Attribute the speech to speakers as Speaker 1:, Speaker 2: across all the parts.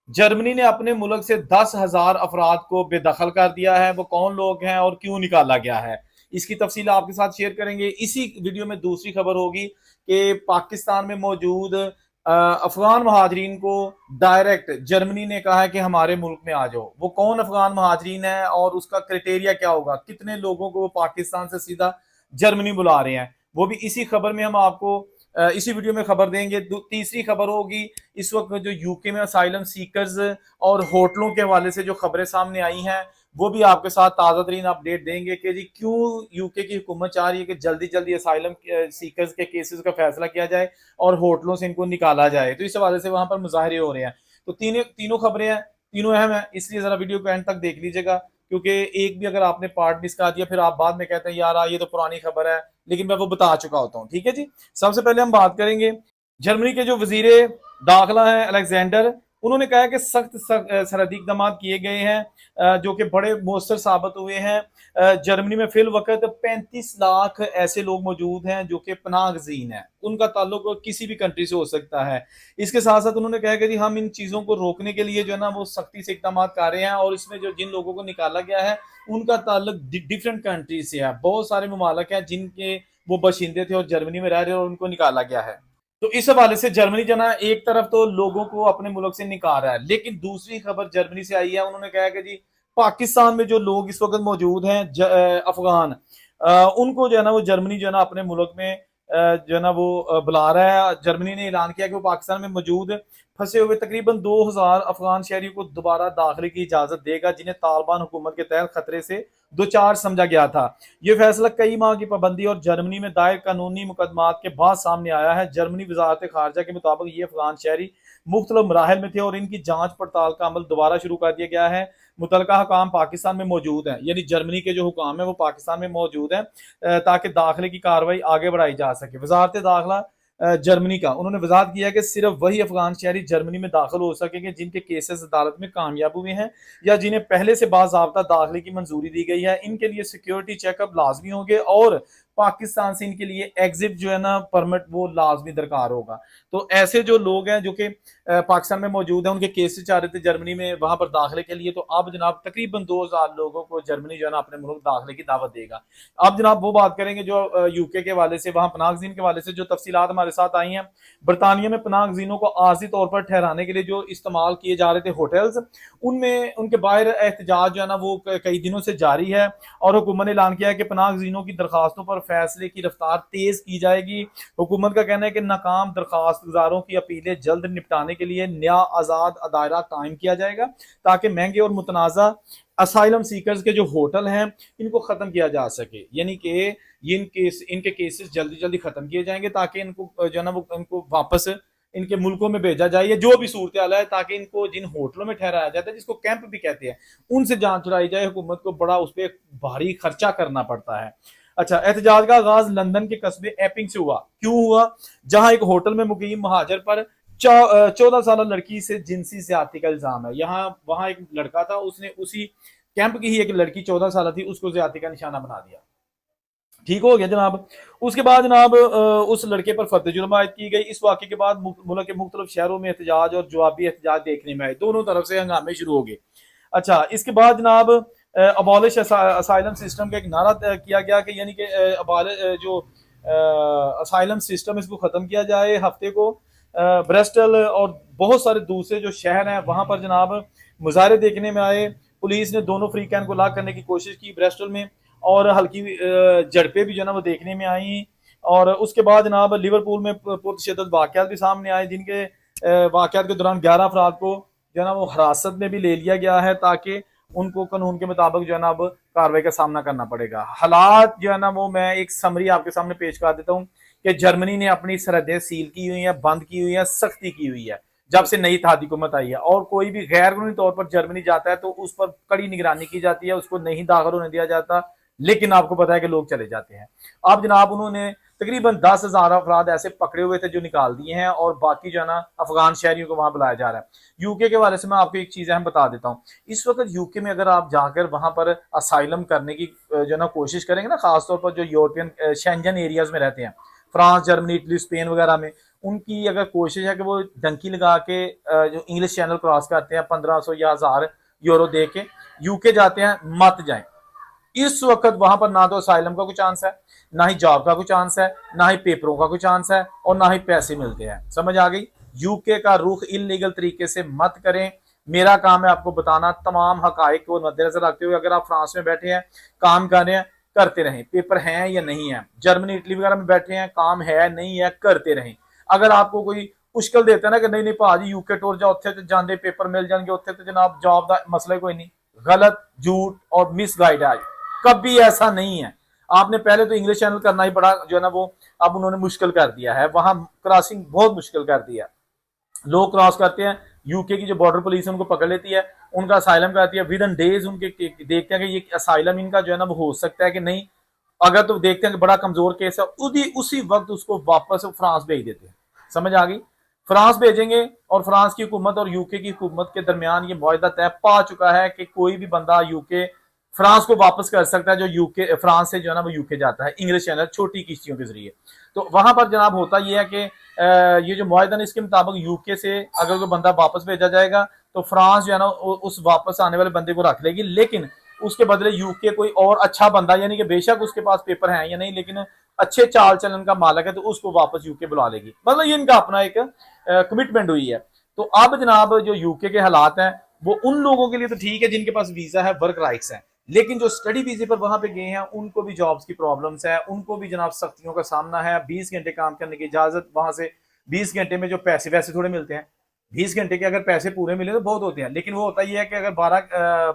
Speaker 1: Germany ने अपने मुल्क से 10,000 अफराद को बेदखल कर दिया है। वो कौन लोग हैं और क्यों निकाला गया है, इसकी तफसील आपके साथ शेयर करेंगे। इसी वीडियो में दूसरी खबर होगी कि पाकिस्तान में मौजूद अफगान महाजरीन को डायरेक्ट जर्मनी ने कहा है कि हमारे मुल्क में आ जाओ। वो कौन अफगान महाजरीन है और उसका क्राइटेरिया क्या होगा, कितने लोगों को पाकिस्तान से सीधा जर्मनी बुला रहे हैं, वो भी इसी खबर में हम आपको इसी वीडियो में खबर देंगे। तीसरी खबर होगी इस वक्त जो यूके में असाइलम सीकर्स और होटलों के हवाले से जो खबरें सामने आई हैं, वो भी आपके साथ ताज़ा तरीन अपडेट देंगे कि जी क्यों यूके की हुकूमत चाह रही है कि जल्दी जल्दी असाइलम सीकर्स के केसेस का फैसला किया जाए और होटलों से इनको निकाला जाए। तो इस हवाले से वहां पर मुजाहरे हो रहे हैं। तो तीनों खबरें हैं, तीनों अहम है, इसलिए जरा वीडियो को एंड तक देख लीजिएगा, क्योंकि एक भी अगर आपने पार्ट मिस कर दिया फिर आप बाद में कहते हैं यार ये तो पुरानी खबर है, लेकिन मैं वो बता चुका होता हूँ। ठीक है जी। सबसे पहले हम बात करेंगे जर्मनी के जो वजीर दाखिला हैं अलेक्जेंडर, उन्होंने कहा कि सख्त सरहदी इकदाम किए गए हैं जो कि बड़े मौसर साबित हुए हैं। जर्मनी में फिल वक्त 35 लाख ऐसे लोग मौजूद हैं जो कि पनाह गजीन है, उनका ताल्लुक किसी भी कंट्री से हो सकता है। इसके साथ साथ उन्होंने कहा कि जी हम इन चीज़ों को रोकने के लिए जो है ना वो सख्ती से इकदाम कर रहे हैं, और इसमें जो जिन लोगों को निकाला गया है उनका ताल्लुक डिफरेंट कंट्री से है। बहुत सारे ममालक हैं जिनके वो बशिंदे थे और जर्मनी में रह रहे हैं और उनको निकाला गया है। तो इस हवाले से जर्मनी जो ना एक तरफ तो लोगों को अपने मुल्क से निकाल रहा है, लेकिन दूसरी खबर जर्मनी से आई है, उन्होंने कहा कि जी पाकिस्तान में जो लोग इस वक्त मौजूद हैं अफगान, उनको जो है ना वो जर्मनी जो है ना अपने मुल्क में जो है ना वो बुला रहा है। जर्मनी ने ऐलान किया कि वो पाकिस्तान में मौजूद फंसे हुए तकरीबन 2,000 अफगान शहरियों को दोबारा दाखिले की इजाजत देगा, जिन्हें तालिबान हुकूमत के तहत खतरे से दो चार समझा गया था। यह फैसला कई माह की पाबंदी और जर्मनी में दायर कानूनी मुकदमात के बाद सामने आया है। जर्मनी वजारत खारजा के मुताबिक ये अफगान शहरी मुख्तलिफ मराहल में थे और इनकी जांच पड़ताल का अमल दोबारा शुरू कर दिया गया है। मुतलका हुकाम पाकिस्तान में मौजूद है, यानी जर्मनी के जो हुकाम है वो पाकिस्तान में मौजूद है ताकि दाखिले की कार्रवाई आगे बढ़ाई जा सके। वजारत दाखिला जर्मनी का उन्होंने वजाहत किया कि सिर्फ वही अफगान शहरी जर्मनी में दाखिल हो सकेंगे जिनके केसेस अदालत में कामयाब हुए हैं या जिन्हें पहले से बाज़ाब्ता दाखिले की मंजूरी दी गई है। इनके लिए सिक्योरिटी चेकअप लाजमी होंगे और पाकिस्तान से इनके लिए एग्जिट जो है ना परमिट वो लाजमी दरकार होगा। तो ऐसे जो लोग हैं जो कि पाकिस्तान में मौजूद हैं, उनके केसेस चाह रहे थे जर्मनी में वहां पर दाखिले के लिए, तो अब जनाब तकरीबन 2,000 लोगों को जर्मनी जो है ना अपने मुल्क दाखिले की दावत देगा। अब जनाब वो बात करेंगे जो यूके के हवाले से, वहां पनागजीन के हवाले से जो तफसीलात हमारे साथ आई हैं। बरतानिया में पनागजीनों को आर्जी तौर पर ठहराने के लिए जो इस्तेमाल किए जा रहे थे होटल्स, उनमें उनके बाहर एहतजाज जो है ना वो कई दिनों से जारी है, और हुकूमत ने ऐलान किया है कि पनागजीनों की दरखास्तों पर फैसले की रफ्तार तेज की जाएगी। हुकूमत का कहना है कि नाकाम दरखास्त गुजारों की अपीलें जल्द निपटाने के लिए नया आज़ाद दायरा कायम किया जाएगा ताकि महंगे और मुतनाज़ा असाइलम सीकर्स के जो होटल हैं इनको ख़त्म किया जा सके, यानी कि इनके केसेस जल्दी जल्दी ख़त्म किए जाएंगे ताकि इनको जो है ना वो इनको वापस इनके मुल्कों में भेजा जाए, या जो भी सूरत हाल है, ताकि इनको जिन होटलों में ठहराया जाता है जिसको कैंप भी कहते हैं उनसे जान छुड़ाई जाए। हुकूमत को बड़ा उस पर भारी खर्चा करना पड़ता है। अच्छा, एहतजाज का आगाज लंदन के कस्बे एपिंग से हुआ। क्यों हुआ? जहां एक होटल में मुकीम महाजर पर 14 साल लड़की से जिनसी ज्यादती का इल्जाम है। यहाँ वहां एक लड़का था, उसने उसी कैंप की ही एक लड़की 14 साल थी, उसको ज्यादती का निशाना बना दिया। ठीक हो गया जनाब। उसके बाद जनाब उस लड़के पर फर्द जुर्म आयद की गई। इस वाक़े के बाद मुल्क के मुख्तलिफ शहरों में एहतजाज और जवाबी एहतजाज देखने में आए, दोनों तरफ से हंगामे शुरू हो गए। अच्छा, इसके बाद जनाब अबॉलिश असाइलम सिस्टम का एक नारा किया गया कि यानी कि जो असाइलम सिस्टम इसको ख़त्म किया जाए। हफ्ते को ब्रस्टल और बहुत सारे दूसरे जो शहर हैं वहाँ पर जनाब मुजाहरे देखने में आए। पुलिस ने दोनों फ्रीकैन को लाक करने की कोशिश की ब्रस्टल में, और हल्की झड़पें भी जो है ना वो देखने में आई। और उसके बाद जनाब लिवरपूल में पुरतशद्दुद वाक़यात भी सामने आए, जिनके वाक़यात के दौरान 11 अफराद को जो है ना वो हिरासत में भी ले लिया गया है ताकि उनको कानून के मुताबिक जो है ना अब कार्रवाई का सामना करना पड़ेगा। हालात जो है ना वो मैं एक समरी आपके सामने पेश कर देता हूँ कि जर्मनी ने अपनी सरहदें सील की हुई है, बंद की हुई है, सख्ती की हुई है जब से नई इत्तेहादी हुकूमत आई है, और कोई भी गैर कानूनी तौर पर जर्मनी जाता है तो उस पर कड़ी निगरानी की जाती है, उसको नहीं दाखिल होने दिया जाता। लेकिन आपको पता है कि लोग चले जाते हैं। अब जनाब उन्होंने तकरीबन 10,000 अफराद ऐसे पकड़े हुए थे जो निकाल दिए हैं, और बाकी जो है ना अफगान शहरियों को वहां बुलाया जा रहा है। यूके के बारे से मैं आपको एक चीज अहम बता देता हूँ। इस वक्त यूके में अगर आप जाकर वहां पर असाइलम करने की जो ना कोशिश करेंगे ना, खासतौर पर जो यूरोपियन शेंजन एरियाज में रहते हैं, फ्रांस, जर्मनी, इटली, स्पेन वगैरह में, उनकी अगर कोशिश है कि वो डंकी लगा के जो इंग्लिश चैनल क्रॉस करते हैं 1500 या 1000 यूरो दे के यूके जाते हैं, मत जाएं। इस वक्त वहां पर ना तो असाइलम का कोई चांस है, ना ही जॉब का कोई चांस है, ना ही पेपरों का कोई चांस है, और ना ही पैसे मिलते हैं। समझ आ गई? यूके का रुख इलीगल तरीके से मत करें। मेरा काम है आपको बताना तमाम हकाइक को मद्देनजर रखते हुए। अगर आप फ्रांस में बैठे हैं, काम कर रहे हैं, करते रहें। पेपर हैं या नहीं है, जर्मनी इटली वगैरह में बैठे हैं, काम है नहीं है, करते रहें। अगर आपको कोई मुश्किल देता है ना कि नहीं नहीं भाजी यूके टूर जाओ, उत्थे जाते पेपर मिल जाएंगे, उत्थे तो जनाब जॉब का मसला कोई नहीं, गलत, झूठ और मिस गाइड है। कभी ऐसा नहीं है। आपने पहले तो इंग्लिश चैनल करना ही पड़ा जो है ना, वो अब उन्होंने मुश्किल कर दिया है, वहां क्रॉसिंग बहुत मुश्किल कर दिया। लोग क्रॉस करते हैं, यूके की जो बॉर्डर पुलिस है उनको पकड़ लेती है, उनका असाइलम कराती है, विद इन डेज उनके देखते हैं कि ये असाइलम इनका जो है ना वो हो सकता है कि नहीं। अगर तो देखते हैं कि बड़ा कमजोर केस है, उसी वक्त उसको वापस फ्रांस भेज देते हैं। समझ आ गई? फ्रांस भेजेंगे, और फ्रांस की हुकूमत और यूके की हुकूमत के दरमियान ये मुआहदा तय पा चुका है कि कोई भी बंदा यूके फ्रांस को वापस कर सकता है जो यूके फ्रांस से जो है ना वो यूके जाता है इंग्लिश चैनल छोटी किश्तियों के जरिए। तो वहां पर जनाब होता यह है कि ये जो मुआहदा है इसके मुताबिक यूके से अगर कोई बंदा वापस भेजा जाएगा तो फ्रांस जो है ना उस वापस आने वाले बंदे को रख लेगी, लेकिन उसके बदले यूके कोई और अच्छा बंदा, यानी कि बेशक उसके पास पेपर है या नहीं, लेकिन अच्छे चाल चलन का मालिक है, तो उसको वापस यूके बुला लेगी। मतलब ये इनका अपना एक कमिटमेंट हुई है। तो अब जनाब जो यूके के हालात हैं वो उन लोगों के लिए तो ठीक है जिनके पास वीजा है, वर्क राइट्स हैं, लेकिन जो स्टडी वीजे पर वहां पे गए हैं उनको भी जॉब्स की प्रॉब्लम्स है, उनको भी जनाब सख्तियों का सामना है। 20 घंटे काम करने की इजाजत, वहां से 20 घंटे में जो पैसे वैसे थोड़े मिलते हैं। 20 घंटे के अगर पैसे पूरे मिले तो बहुत होते हैं, लेकिन वो होता ही है कि अगर 12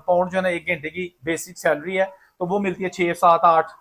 Speaker 1: पाउंड जो है ना 1 घंटे की बेसिक सैलरी है तो वो मिलती है 6, 7, 8,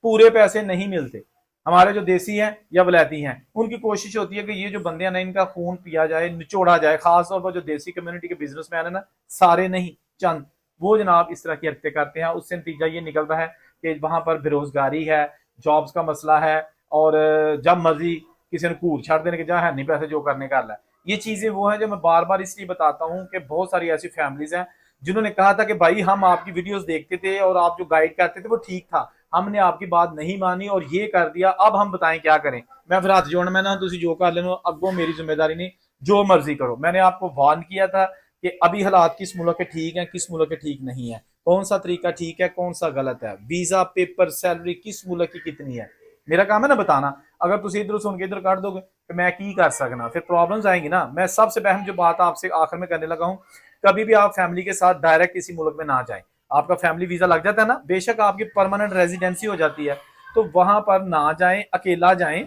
Speaker 1: पूरे पैसे नहीं मिलते। हमारे जो देसी हैं या वलैती हैं उनकी कोशिश होती है कि ये जो बंदे हैं ना इनका खून पिया जाए, निचोड़ा जाए। खासतौर पर जो देसी कम्युनिटी के बिजनेसमैन है ना, सारे नहीं चंद, वो जनाब इस तरह की हरकतें करते हैं। उससे नतीजा ये निकलता है कि वहां पर बेरोजगारी है, जॉब्स का मसला है, और जब मर्जी किसी ने कूद छाड़ देने के जहाँ है नहीं पैसे जो करने का है। ये चीजें वो हैं जो मैं बार बार इसलिए बताता हूँ कि बहुत सारी ऐसी फैमिलीज हैं जिन्होंने कहा था कि भाई हम आपकी वीडियोस देखते थे और आप जो गाइड करते थे वो ठीक था, हमने आपकी बात नहीं मानी और ये कर दिया, अब हम बताएं क्या करें। मैं फिर हाथ जोड़ना, मैं ना तुम जो कर लेना अगो मेरी जिम्मेदारी नहीं, जो मर्जी करो। मैंने आपको वार्न किया था कि अभी हालात किस मुल्क के ठीक है, किस मुल्क के ठीक नहीं है, कौन सा तरीका ठीक है, कौन सा गलत है, वीजा, पेपर, सैलरी किस मुल्क की कितनी है। मेरा काम है ना बताना। अगर तुम इधर सुन के इधर काट दोगे तो मैं की कर सकना, फिर प्रॉब्लम्स आएंगी ना। मैं सबसे पहले जो बात आपसे आखिर में करने लगा हूं, कभी भी आप फैमिली के साथ डायरेक्ट किसी मुल्क में ना जाएं। आपका फैमिली वीजा लग जाता है ना, बेशक आपकी परमानेंट रेजिडेंसी हो जाती है, तो वहां पर ना जाएं, अकेला जाएं।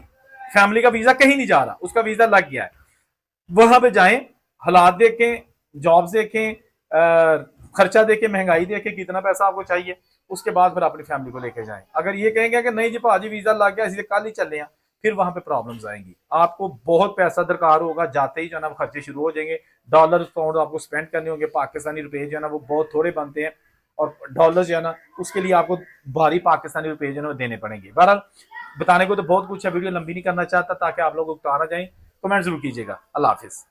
Speaker 1: फैमिली का वीजा कहीं नहीं जा रहा, उसका वीजा लग गया है, वहां पे जाएं, हालात देखें, जॉब्स देखें, खर्चा देखें, महंगाई देखें, कितना पैसा आपको चाहिए, उसके बाद फिर अपनी फैमिली को लेके जाएं। अगर ये कहेंगे कि नहीं जी भाजी वीजा लग गया इसलिए कल ही चले हैं, फिर वहां पे प्रॉब्लम्स आएंगी। आपको बहुत पैसा दरकार होगा, जाते ही जो है ना खर्चे शुरू हो जाएंगे, डॉलर पाउंड आपको स्पेंड करने होंगे। पाकिस्तानी रुपए जो है ना वो बहुत थोड़े बनते हैं, और डॉलर जो है ना उसके लिए आपको भारी पाकिस्तानी रुपए जो है ना देने पड़ेंगे। बहरहाल बताने को तो बहुत कुछ है, वीडियो लंबी नहीं करना चाहता ताकि आप लोग उकता ना जाएं। कमेंट जरूर कीजिएगा। अल्लाह हाफिज।